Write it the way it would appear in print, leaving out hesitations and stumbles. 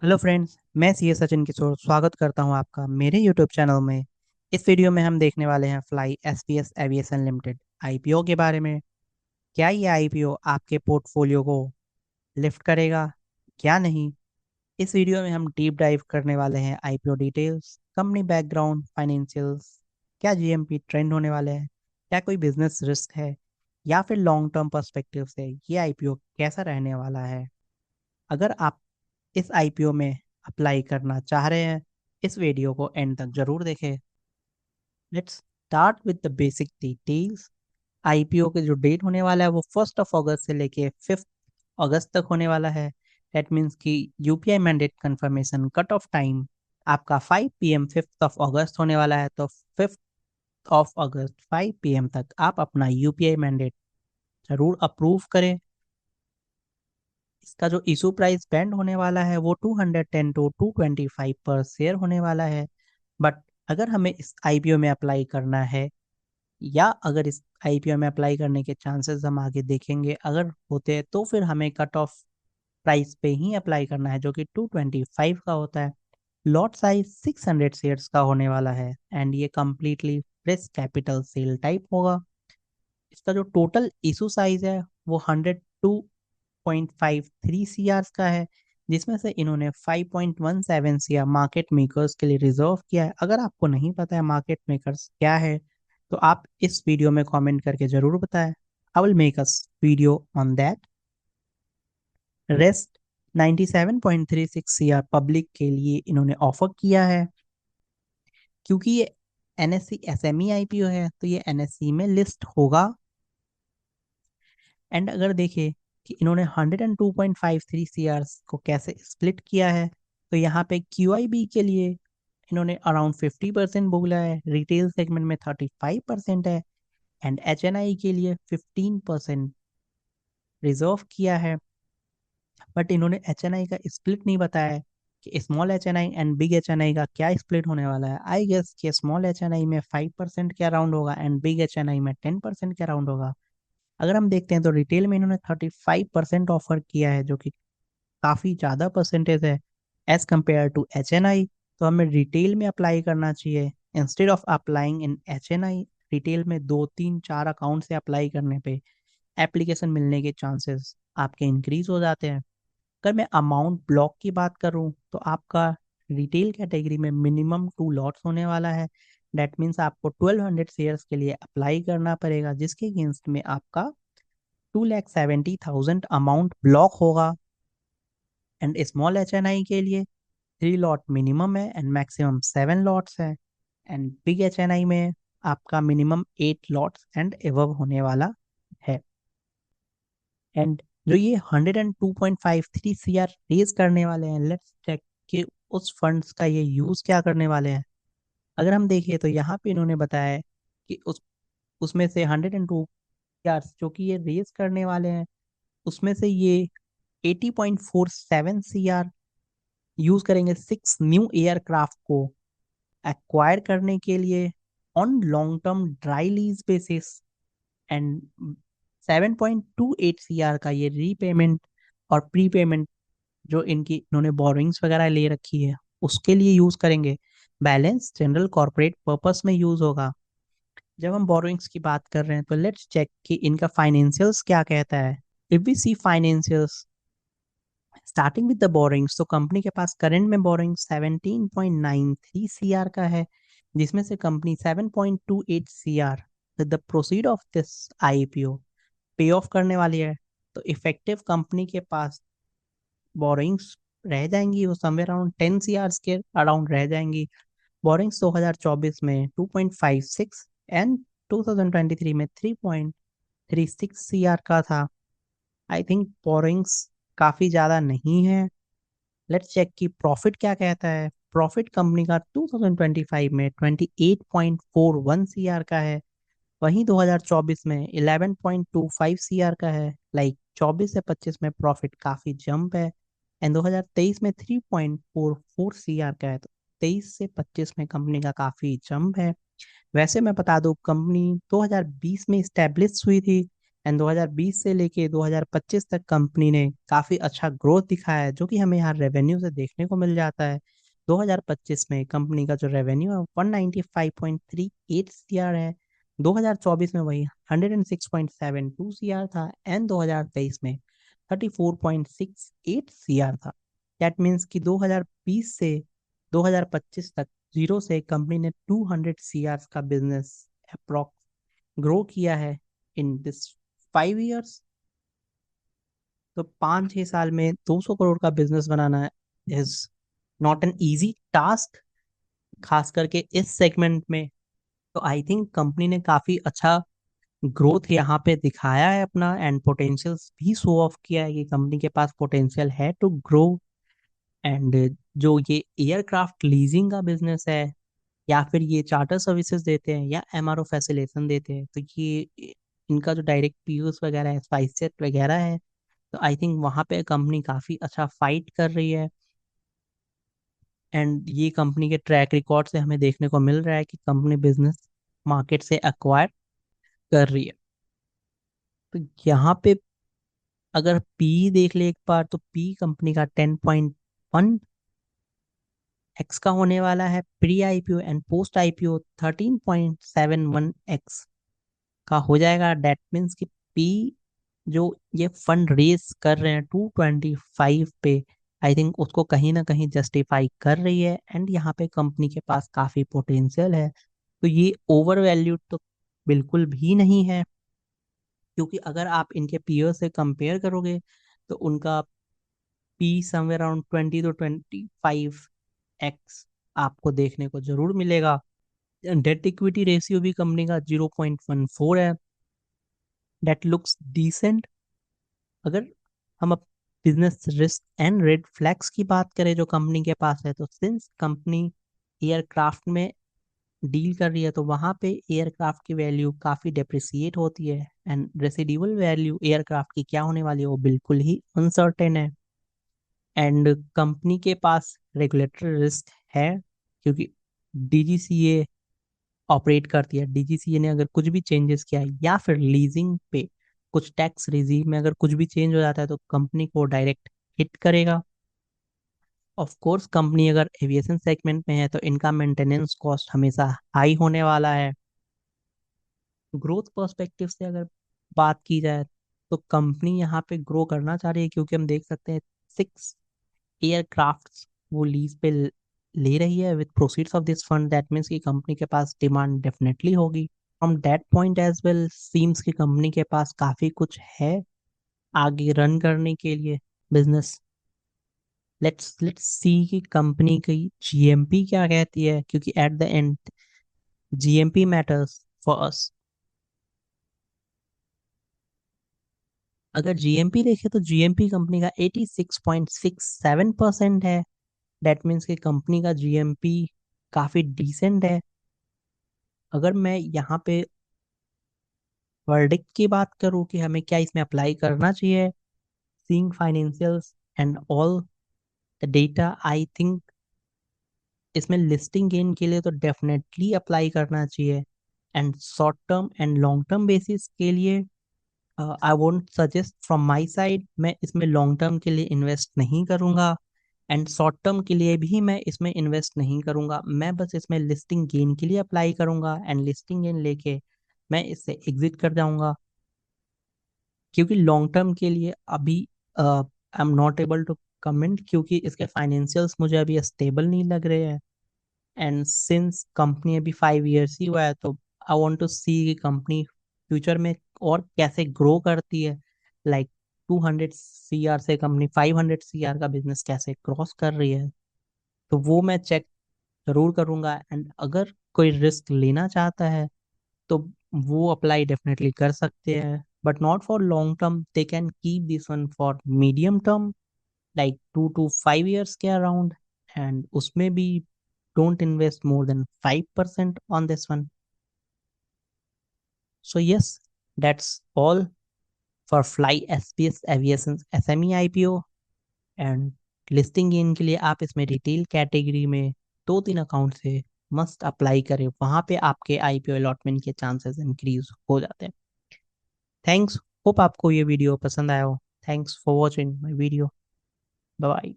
Hello friends, मैं सी ए सचिन किशोर स्वागत करता हूं आपका मेरे यूट्यूब चैनल में। इस वीडियो में हम देखने वाले हैं fly SPS aviation limited IPO के बारे में। क्या ये आईपीओ आपके पोर्टफोलियो को लिफ्ट करेगा, क्या नहीं। इस वीडियो में हम डीप डाइव करने वाले हैं IPO details, company background, financials, क्या जीएमपी ट्रेंड होने वाले हैं, क्या कोई बिजनेस रिस्क है, या फिर लॉन्ग टर्म पर्सपेक्टिव से ये आईपीओ कैसा रहने वाला है। अगर आप इस आईपीओ में अप्लाई करना चाह रहे हैं, इस वीडियो को एंड तक जरूर देखें। Let's start with the basic details. IPO के जो डेट होने वाला है वो 1 अगस्त से लेके 5 अगस्त तक होने वाला है। दैट मीन्स कि UPI mandate confirmation cut off time आपका 5 PM 5 अगस्त होने वाला है। तो 5 अगस्त 5 PM तक आप अपना यूपीआई मैंडेट जरूर अप्रूव करें। इसका जो इशू प्राइस बैंड होने वाला है वो 210 to 225 पर शेयर होने वाला है। बट अगर हमें इस आईपीओ में अप्लाई करना है, या अगर इस आईपीओ में अप्लाई करने के चांसेस हम आगे देखेंगे अगर होते हैं, तो फिर हमें कट ऑफ प्राइस पे ही अप्लाई करना है जो कि 225 का होता है। लॉट साइज 600 शेयर्स का होने वाला है एंड ये completely fresh capital sale type होगा। इसका जो टोटल इशू साइज है वो 102.53 CR का है, जिसमें से इन्होंने 5.17 CR मार्केट मेकर्स के लिए रिजर्व किया है। अगर आपको नहीं पता है मार्केट मेकर्स क्या है, तो आप इस वीडियो में कमेंट करके जरूर बताएं। I will make a video on that. Rest 97.36 CR public के लिए इन्होंने ऑफर किया है। क्योंकि ये एनएससी एसएमई आईपीओ है तो ये एनएससी में लिस्ट होगा। एंड अगर देखें कि इन्होंने 102.53 CR को कैसे स्प्लिट किया है, तो यहाँ पे क्यूआईबी के लिए इन्होंने अराउंड 50% बोला है, रिटेल सेगमेंट में 35% है, एंड एचएनआई के लिए 15% रिजर्व किया है। बट इन्होंने एचएनआई का स्प्लिट नहीं बताया है कि small HNI and big HNI का क्या स्प्लिट होने वाला है। आई गेस कि स्मॉल एचएनआई में 5% के अराउंड होगा एंड बिग एचएनआई में 10% के अराउंड होगा। अगर हम देखते हैं तो रिटेल में इन्होंने 35% ऑफर किया है, जो कि काफ़ी ज़्यादा परसेंटेज है as compare to H N I. तो हमें रिटेल में अप्लाई करना चाहिए instead of applying in H N I. Retail में 2 3 4 अकाउंट से अप्लाई करने पे एप्लीकेशन मिलने के चांसेस आपके इंक्रीज हो जाते हैं। अगर मैं अमाउंट ब्लॉक की बात करूं तो आपका रिटेल कैटेगरी में मिनिमम 2 लॉट्स होने वाला है। डेट मीन्स आपको 1200 शेयर्स के लिए अप्लाई करना पड़ेगा, जिसके अगेंस्ट में आपका 2,70,000 अमाउंट ब्लॉक होगा। एंड स्मॉल एच एन आई के लिए 3 लॉट मिनिमम है एंड मैक्सिमम 7 लॉट्स है। एंड बिग एच एन आई में आपका मिनिमम 8 लॉट्स एंड एवव होने वाला है। एंड जो ये 102.53 CR रेज करने वाले हैं, लेट्स चेक कि उस फंड्स का ये यूज क्या करने वाले हैं। अगर हम देखें तो यहाँ पे इन्होंने बताया है कि उसमें से 102 CR जो कि ये रेज करने वाले हैं, उसमें से ये 80.47 CR यूज करेंगे 6 न्यू एयरक्राफ्ट को एक्वायर करने के लिए on long term dry lease basis. And 7.28 CR का ये रीपेमेंट और प्रीपेमेंट जो इन्होंने बोरोइंग्स वगैरह ले रखी है उसके लिए यूज करेंगे। बैलेंस जनरल कॉर्पोरेट पर्पस में यूज होगा। जब हम बोरोइंग्स की बात कर रहे हैं तो लेट्स चेक कि इनका फाइनेंशियल्स क्या कहता है। If we see financials starting with the borrowings, तो कंपनी के पास करंट में बोरिंग 17.93 CR का है, जिसमें से company 7.28 CR with the proceed of this IPO pay off करने वाली है। तो इफेक्टिव कंपनी के पास बोरिंग्स रह जाएंगी वो समवेयर अराउंड 10 CR के अराउंड रह जाएंगी। बोरिंग्स 2024 में 2.56 एंड 2023 में 3.36 CR का था। आई थिंक बोरिंग्स काफ़ी ज़्यादा नहीं है। लेट्स चेक कि प्रॉफिट क्या कहता है। प्रॉफिट कंपनी का 2025 में 28.41 CR का है, वहीं 2024 में 11.25 CR का है। लाइक 24 से 25 में प्रॉफिट काफ़ी जंप है। एंड 2023 में 3.44 CR का है। तो 23 से 25 में कंपनी का काफ़ी जंप है। वैसे मैं बता दूं कंपनी 2020 में इस्टेब्लिश हुई थी, एंड 2020 से लेके 2025 तक कंपनी ने काफ़ी अच्छा ग्रोथ दिखाया है, जो कि हमें यहाँ रेवेन्यू से देखने को मिल जाता है। 2025 में कंपनी का जो रेवेन्यू है 195.38 सीआर है। 2024 में वही 106.72 सीआर था एंड 2023 में 34.68 सीआर था। दैट मीन्स कि 2020 से 2025 तक जीरो से कंपनी ने 200 सीआर का बिजनेस अप्रोक्स ग्रो किया है इन दिस 5 इयर्स। तो 5-6 साल में 200 करोड़ का business banana is not an easy task, खास करके इस सेगमेंट में। तो आई थिंक कंपनी ने काफी अच्छा ग्रोथ यहाँ पे दिखाया है अपना, एंड पोटेंशियल भी शो ऑफ किया है कि कंपनी के पास पोटेंशियल है टू ग्रो। एंड जो ये एयरक्राफ्ट लीजिंग का बिजनेस है, या फिर ये चार्टर सर्विसेज देते हैं या एमआरओ फैसिलेशन देते हैं, तो ये इनका जो डायरेक्ट पीयूष वगैरह है, स्पाइसजेट वगैरह है, तो आई थिंक वहाँ पे कंपनी काफ़ी अच्छा फाइट कर रही है। एंड ये कंपनी के ट्रैक रिकॉर्ड से हमें देखने को मिल रहा है कि कंपनी बिजनेस मार्केट से एक्वायर कर रही है। तो यहाँ पे अगर पी देख ले एक बार, तो पी कंपनी का 10.1x का होने वाला है pre IPO, and post IPO 13.71x का हो जाएगा। डेट मीन्स कि पी जो ये फंड रेज कर रहे हैं 225 पे, आई थिंक उसको कहीं ना कहीं जस्टिफाई कर रही है। एंड यहाँ पे कंपनी के पास काफी पोटेंशियल है, तो ये ओवर वैल्यूड तो बिल्कुल भी नहीं है। क्योंकि अगर आप इनके पीयर से कंपेयर करोगे, तो उनका P somewhere around 20 to 25x आपको देखने को जरूर मिलेगा। डेट इक्विटी रेशियो भी कंपनी का 0.14 है। Debt looks decent. अगर हम business risk and red flags की बात करें जो कंपनी के पास है, तो सिंस कंपनी एयरक्राफ्ट में डील कर रही है, तो वहाँ पे एयरक्राफ्ट की वैल्यू काफ़ी डेप्रिसिएट होती है, एंड रेसिडुअल वैल्यू एयरक्राफ्ट की क्या होने वाली है वो बिल्कुल ही अनसर्टेन है। एंड कंपनी के पास रेगुलेटरी रिस्क है, क्योंकि डीजीसीए ऑपरेट करती है। डीजीसीए ने अगर कुछ भी चेंजेस किया, या फिर लीजिंग पे कुछ टैक्स रिजीम में अगर कुछ भी चेंज हो जाता है, तो कंपनी को डायरेक्ट हिट करेगा। ऑफ कोर्स कंपनी अगर एविएशन सेगमेंट में है, तो इनका मेंटेनेंस कॉस्ट हमेशा हाई होने वाला है। ग्रोथ पर्सपेक्टिव से अगर बात की जाए, तो कंपनी यहाँ पे ग्रो करना चाह रही है, क्योंकि हम देख सकते हैं 6 एयरक्राफ्ट वो लीज पे ले रही है with proceeds of this fund. That means कि कंपनी के पास डिमांड डेफिनेटली होगी। From that point as well seems की कंपनी के पास काफी कुछ है आगे रन करने के लिए बिजनेस। लेट्स सी कि कंपनी की जीएमपी क्या कहती है, क्योंकि at the end GMP matters for us. अगर जीएमपी देखें, तो जीएमपी कंपनी का 86.67% है। दैट मीन्स कि कंपनी का जीएमपी काफी डिसेंट है। अगर मैं यहाँ पे वर्डिक्ट की बात करूँ कि हमें क्या इसमें अप्लाई करना चाहिए, seeing financials and all the data, I think इसमें लिस्टिंग गेन के लिए तो डेफिनेटली अप्लाई करना चाहिए। And short term and long term basis के लिए I won't suggest from my side. मैं इसमें लॉन्ग टर्म के लिए इन्वेस्ट नहीं करूंगा, एंड शॉर्ट टर्म के लिए भी मैं इसमें इन्वेस्ट नहीं करूंगा। मैं बस इसमें लिस्टिंग गेन के लिए अप्लाई करूंगा, एंड लिस्टिंग गेन लेके मैं इससे एग्जिट कर जाऊंगा। क्योंकि लॉन्ग टर्म के लिए अभी I am not able to comment, क्योंकि इसके फाइनेंशियल्स मुझे अभी स्टेबल नहीं लग रहे हैं। एंड सिंस कंपनी अभी 5 इयर्स ही हुआ है, तो आई वांट टू सी कि कंपनी फ्यूचर में और कैसे ग्रो करती है। लाइक 200 सीआर से कंपनी 500 सीआर का बिजनेस कैसे क्रॉस कर रही है, तो वो मैं चेक जरूर करूंगा। एंड अगर कोई रिस्क लेना चाहता है, तो वो अप्लाई डेफिनेटली कर सकते हैं, but not for long term. They can keep this one for medium term, like 2 to 5 years के अराउंड। एंड उसमें भी don't invest more than 5% on this one. So yes, that's all for Fly SPS Aviation's SME IPO। And listing gain के लिए आप इसमें retail category में 2-3 account से must apply करें, वहां पे आपके आईपीओ अलॉटमेंट के चांसेस इंक्रीज हो जाते हैं। थैंक्स होप आपको ये वीडियो पसंद आया हो। Thanks for watching my video. Bye bye.